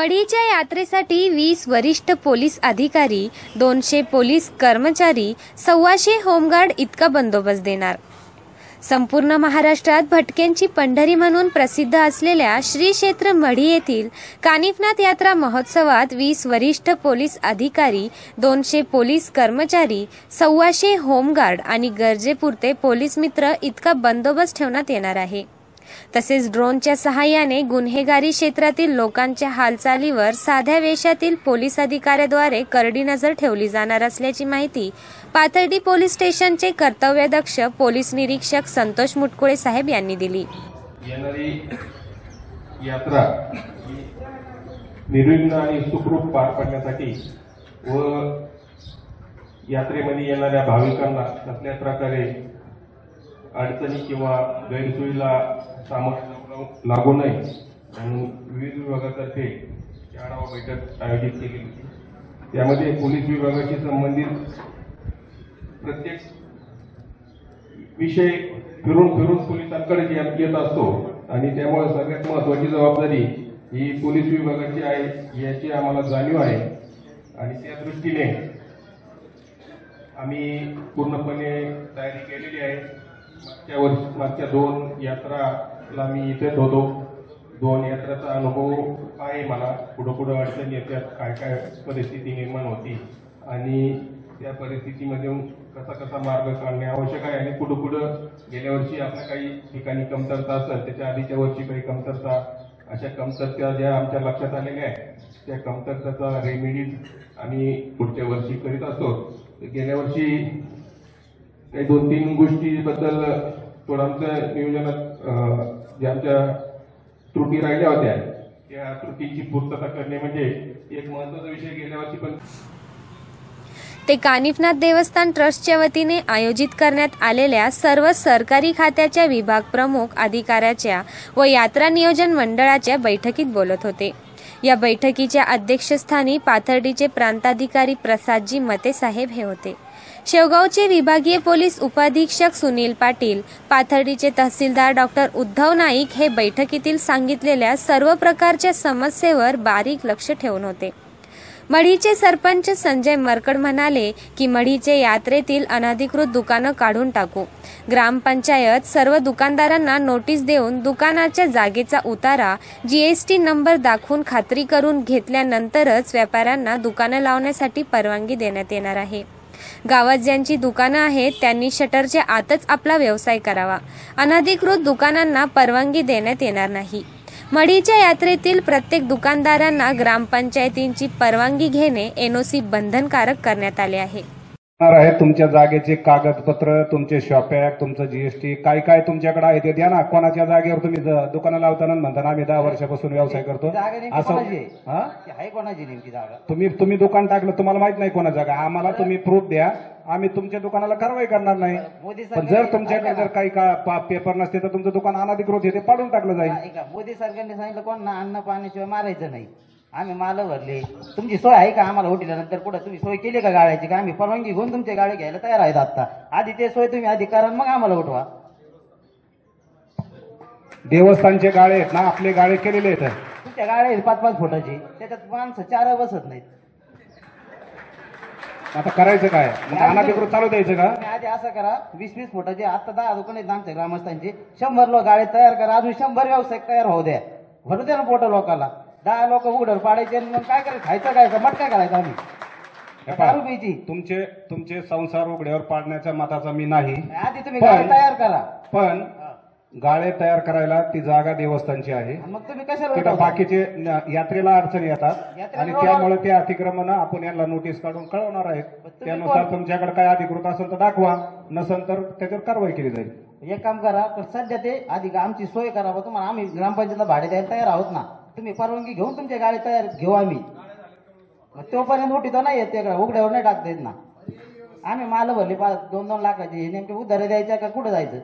मढीच्या यात्रेसाठी 20 वरिष्ठ पोलीस अधिकारी, 200 पोलीस कर्मचारी, 125 होमगार्ड इतका बंदोबस्त देणार। संपूर्ण महाराष्ट्रात भटक्यांची पंढरी म्हणून प्रसिद्ध असलेल्या श्री क्षेत्र मढी येथील कानिफनाथ यात्रा महोत्सवात 20 वरिष्ठ पोलीस अधिकारी, 200 पोलीस कर्मचारी, 125 होमगार्ड आणि गरजेपुरते पोलीस मित्र इतका बंदोबस्त ठेवण्यात येणार आहे। तसेच ड्रोनच्या सहाय्याने गुन्हेगारी क्षेत्रातील लोकांच्या हालचालीवर साध्या वेशातील पोलीस अधिकाऱ्याद्वारे करडी नजर ठेवली जाणार असल्याची माहिती पाथर्डी पोलीस स्टेशनचे कर्तव्यदक्ष पोलीस निरीक्षक संतोष मुटकुळे साहेब यांनी दिली। येणारी यात्रा निर्विघ्न आणि सुखरूप पार पडण्यासाठी व यात्रेमध्ये येणाऱ्या भाविकांना कसल्याच प्रकारे अडचणी किंवा गैरसोयीला सामोरे लागू नये म्हणून विविध विभागातर्फे आढावा बैठक आयोजित केली होती। त्यामध्ये पोलीस विभागाशी संबंधित प्रत्येक विषय फिरून पोलिसांकडे येत असतो आणि त्यामुळे सगळ्यात महत्त्वाची जबाबदारी ही पोलीस विभागाची आहे याची आम्हाला जाणीव आहे आणि त्या दृष्टीने आम्ही पूर्णपणे तयारी केलेली आहे। मागच्या 2 यात्राला मी इथेच होतो। 2 यात्राचा अनुभव आहे मला। पुढे अडचणी येतात, काय परिस्थिती निर्माण होती आणि त्या परिस्थितीमध्ये कसा मार्ग काढणे आवश्यक आहे आणि पुढे गेल्या वर्षी आपल्या काही ठिकाणी कमतरता असेल, त्याच्या आधीच्या वर्षी काही कमतरता, अशा कमतरता ज्या आमच्या लक्षात आलेल्या आहेत त्या कमतरतेचा रेमेडीज आम्ही पुढच्या वर्षी करीत असतो। गेल्या वर्षी काही 2-3 गोष्टीबद्दल थोडं आमच्या नियोजनात ज्या आमच्या त्रुटी राहिल्या होत्या त्या त्रुटींची पूर्तता करणे म्हणजे एक महत्त्वाचा विषय गेल्या वर्षी पण ते कानिफनाथ देवस्थान ट्रस्टच्या वतीने आयोजित करण्यात आलेल्या सर्व सरकारी खात्याच्या विभाग प्रमुख अधिकाऱ्याच्या व यात्रा नियोजन मंडळाच्या बैठकीत बोलत होते। या बैठकीच्या अध्यक्षस्थानी पाथर्डीचे प्रांताधिकारी प्रसादजी मते साहेब हे होते। शेवगावचे विभागीय पोलीस उपाधीक्षक सुनील पाटील, पाथर्डीचे तहसीलदार डॉक्टर उद्धव नाईक हे बैठकीतील सांगितलेल्या सर्व प्रकारच्या समस्येवर बारीक लक्ष ठेवून होते। मढीचे सरपंच संजय मरकड म्हणाले की मढीचे यात्रेतील अनधिकृत दुकानं काढून टाकू। ग्रामपंचायत सर्व दुकानदारांना नोटीस देऊन दुकानाच्या जागेचा उतारा, GST नंबर दाखवून खात्री करून घेतल्यानंतरच व्यापाऱ्यांना दुकानं लावण्यासाठी परवानगी देण्यात येणार आहे। गावात ज्यांची दुकानं आहेत त्यांनी शटरच्या आतच आपला व्यवसाय करावा। अनधिकृत दुकानांना परवानगी देण्यात येणार नाही। मढीच्या यात्रेतील प्रत्येक दुकानदारांना ग्रामपंचायतींची परवानगी घेणे NOC बंधनकारक करण्यात आले आहे। तुमच्या जागेचे कागदपत्र, तुमचे शॉपॅक, तुमचं GST काय तुमच्याकडे आहे ते द्या ना। कोणाच्या जागेवर तुम्ही दुकानं लावताना म्हणता आम्ही 10 वर्षापासून व्यवसाय करतो असं आहे? कोणाची नेमकी जागा? तुम्ही दुकान टाकलं, तुम्हाला माहित नाही कोणा जागा, आम्हाला तुम्ही प्रूफ द्या, आम्ही तुमच्या दुकानाला कारवाई करणार नाही। पण जर तुमच्याकडे जर काही पेपर नसते तर तुमचं दुकान अनधिकृत आहे ते पाडून टाकलं जाईल। मोदी सरकारने सांगितलं कोण अन्न पाण्याशिवाय मारायचं नाही। आम्ही माल भरले, तुमची सोय आहे का? आम्हाला उठल्यानंतर कुठं तुम्ही सोय केली का गाड्याची? का आम्ही परवानगी घेऊन तुमच्या गाडी घ्यायला तयार आहेत आता? आधी ते सोय तुम्ही आधी करा मग आम्हाला उठवा। देवस्थानचे गाळे आहेत ना, आपले गाळे केलेले आहेत। तुमच्या गाड्या आहेत 5-5 फुटाची, त्याच्यात माणसं 4 बसत नाहीत। आता करायचं काय? अनधिकृत चालू द्यायचं का? आधी असं करा, 20-20 फुटाचे आता 10 दुकान आहेत आमच्या ग्रामस्थांचे, 100 लोक गाडी तयार करा, अजून 100 व्यावसायिक तयार होऊ द्या, भरू द्या ना पोटं लोकांना। 10 लोक उघडर पाडायचे मग काय करायचं? खायचं काय का मटका करायचा? आम्ही दारू प्यायची? तुमचे संसार उघड्यावर पाडण्याच्या मताचा मी नाही। आधी तुम्ही गाडी तयार करा। पण गाळे तयार करायला ती जागा देवस्थानची आहे, मग तुम्ही कशाला? बाकीचे यात्रेला अडचणी येतात आणि त्यामुळे ते अतिक्रमण आपण यांना नोटीस काढून कळवणार आहेत। त्यानुसार तुमच्याकडे काय अधिकृत असेल तर दाखवा, नसेल तर त्याच्यावर कारवाई केली जाईल। एक काम करा, पण सध्या ते आधी आमची सोय करा। तुम्हाला आम्ही ग्रामपंचायतला भाडे द्यायला तयार आहोत ना, तुम्ही परवानगी घेऊन तुमच्या गाडी तयार घेऊ आम्ही। तोपर्यंत मोठी तर नाही येत, उघड्यावर नाही टाकता येत ना। आम्ही माल भरले 2-2 लाखाचे, नेमके उधारे द्यायच्या का कुठं जायचं?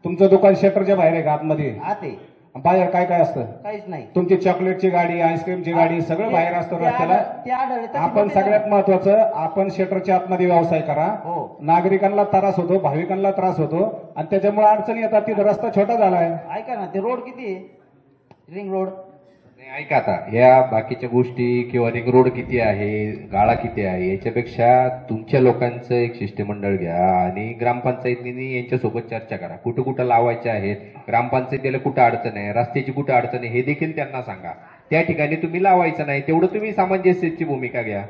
तुमचं दुकान शटरच्या बाहेर आहे का आतमध्ये? आते बाहेर काय असतं? काहीच नाही। तुमची चॉकलेटची गाडी, आईस्क्रीमची गाडी सगळं बाहेर असतं रस्त्याला। आपण सगळ्यात महत्वाचं, आपण शटरच्या आतमध्ये व्यवसाय करा। नागरिकांना त्रास होतो, भाविकांना त्रास होतो आणि त्याच्यामुळे अडचणी येतात। तिथं रस्ता छोटा झालाय। ऐका ना, ते रोड किती आहे? रिंग रोड ऐका आता, ह्या बाकीच्या गोष्टी किंवा रिंग रोड किती आहे, गाळा किती आहे, याच्यापेक्षा तुमच्या लोकांचं एक शिष्टमंडळ घ्या आणि ग्रामपंचायतीने यांच्यासोबत चर्चा करा. कुठं कुठं लावायचे आहेत, ग्रामपंचायतीला कुठं अडचण आहे, रस्त्याची कुठं अडचण आहे, हे देखील त्यांना सांगा. त्या ठिकाणी तुम्ही लावायचं नाही, तेवढं तुम्ही सामंजस्याची भूमिका घ्या.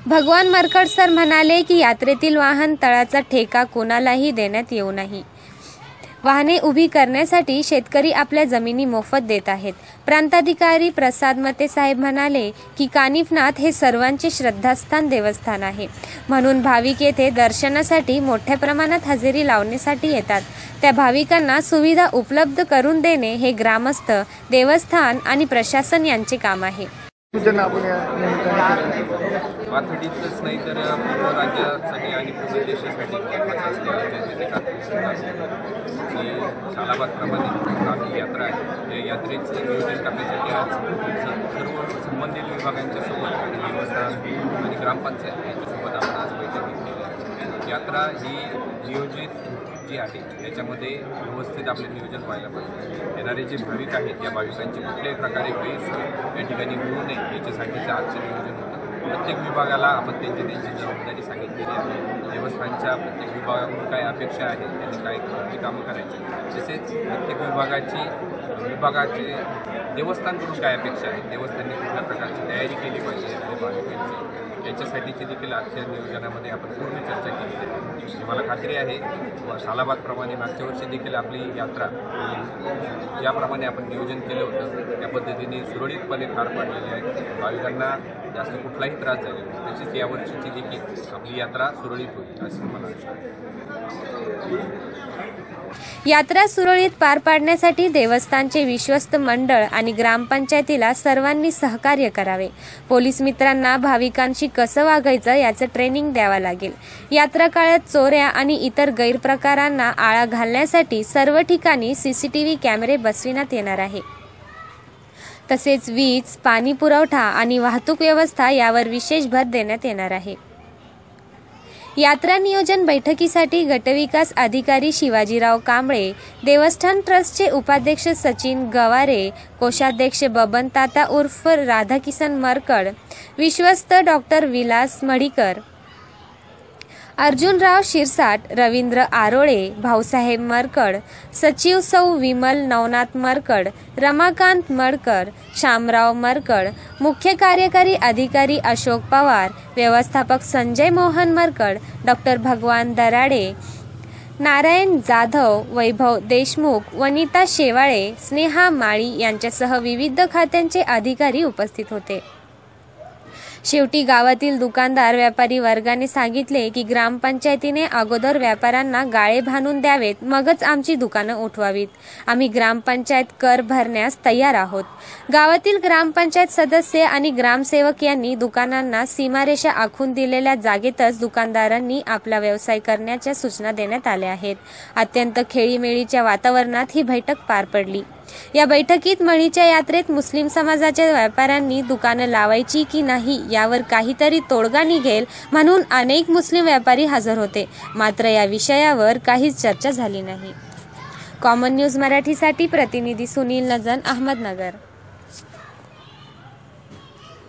भगवान मरकड सर म्हणाले की यात्रेतील वाहन तळाचा ठेका कोणालाही देण्यात येऊ नये. वाहने उभी करण्यासाठी शेतकरी आपल्या जमिनी मोफत देत आहेत. प्रांताधिकारी प्रसाद मते साहेब म्हणाले की कानिफनाथ हे सर्वांचे श्रद्धास्थान देवस्थान आहे, म्हणून भाविक येथे दर्शनासाठी मोठ्या प्रमाणात हजेरी लावण्यासाठी येतात. त्या भाविकांना सुविधा उपलब्ध करून देणे हे ग्रामस्थ, देवस्थान आणि प्रशासन यांचे काम आहे. पाथडीतच नाही तर पूर्ण राज्यासाठी आणि पूर्ण देशासाठी सालाबादप्रमाणे आपली यात्रा आहे. या यात्रेचं नियोजन करण्यासाठी आज सर्व संबंधित विभागांच्या सोबत आणि देवस्थान आणि ग्रामपंचायत यांच्यासोबत आपण आज बैठक घेतलेली आहे. यात्रा ही नियोजित जी आहे त्याच्यामध्ये व्यवस्थित आपले नियोजन व्हायला पाहिजे. येणारे जे भाविक आहेत या भाविकांची कुठल्याही प्रकारे गैरसोय या ठिकाणी होऊ नये याच्यासाठीचं आजचं नियोजन होतं. प्रत्येक विभागाला आपण त्यांची जबाबदारी सांगितलेली आहे. देवस्थानच्या प्रत्येक विभागाकडून काय अपेक्षा आहेत, त्यांनी काय कामं करायची, तसेच प्रत्येक विभागाचे देवस्थानकडून काय अपेक्षा आहेत, देवस्थानने कुठल्या प्रकारची तयारी केली पाहिजे आणि भाविकांची याच्यासाठीची देखील आजच्या नियोजनामध्ये आपण पूर्ण चर्चा केली आहे. मला खात्री आहे सालाबादप्रमाणे मागच्या वर्षी देखील आपली यात्रा ज्याप्रमाणे आपण नियोजन केलं होतं त्या पद्धतीने सुरळीतपणे पार पाडलेली आहे. भाविकांना जास्त कुठलाही त्रास झाला नाही. तशीच यावर्षीची देखील आपली यात्रा सुरळीत होईल असं मला वाटतं. यात्रा सुरळीत पार पाडण्यासाठी देवस्थानचे विश्वस्त मंडळ आणि ग्रामपंचायतीला सर्वांनी सहकार्य करावे. पोलीस मित्रांना भाविकांशी कसं वागायचं याचं ट्रेनिंग द्यावं लागेल. यात्रा काळात चोऱ्या आणि इतर गैरप्रकारांना आळा घालण्यासाठी सर्व ठिकाणी सीसीटीव्ही कॅमेरे बसविण्यात येणार आहे. तसेच वीज, पाणी पुरवठा आणि वाहतूक व्यवस्था यावर विशेष भर देण्यात येणार आहे. यात्रा नियोजन बैठकीसाठी गटविकास अधिकारी शिवाजीराव कांबळे, देवस्थान ट्रस्टचे उपाध्यक्ष सचिन गवारे, कोषाध्यक्ष बबन ताता उर्फ राधाकिसन मरकड, विश्वस्त डॉक्टर विलास मडीकर, अर्जुनराव शिरसाट, रवींद्र आरोळे, भाऊसाहेब मरकड, सचिव सौ विमल नवनाथ मरकड, रमाकांत मडकर, शामराव मरकड, मुख्य कार्यकारी अधिकारी अशोक पवार, व्यवस्थापक संजय मोहन मरकड, डॉक्टर भगवान दराडे, नारायण जाधव, वैभव देशमुख, वनिता शेवाळे, स्नेहा माळी यांच्यासह विविध खात्यांचे अधिकारी उपस्थित होते. शेवटी गावातील दुकानदार व्यापारी वर्गाने सांगितले की ग्रामपंचायतीने अगोदर व्यापाऱ्यांना गाळे बांधून द्यावेत, मगच आमची दुकानं उठवावीत. आम्ही ग्रामपंचायत कर भरण्यास तयार आहोत. गावातील ग्रामपंचायत सदस्य आणि ग्रामसेवक यांनी दुकानांना सीमारेषा आखून दिलेल्या जागेतच दुकानदारांनी आपला व्यवसाय करण्याच्या सूचना देण्यात आल्या आहेत. अत्यंत खेळीमेळीच्या वातावरणात ही बैठक पार पडली. या बैठकीत मळीच्या यात्रेत मुस्लिम समाजाच्या व्यापाऱ्यांनी दुकानं लावायची की नाही यावर काहीतरी तोडगा निघेल म्हणून अनेक मुस्लिम व्यापारी हजर होते. मात्र या विषयावर काहीच चर्चा झाली नाही. कॉमन न्यूज मराठीसाठी प्रतिनिधी सुनील नजन, अहमदनगर.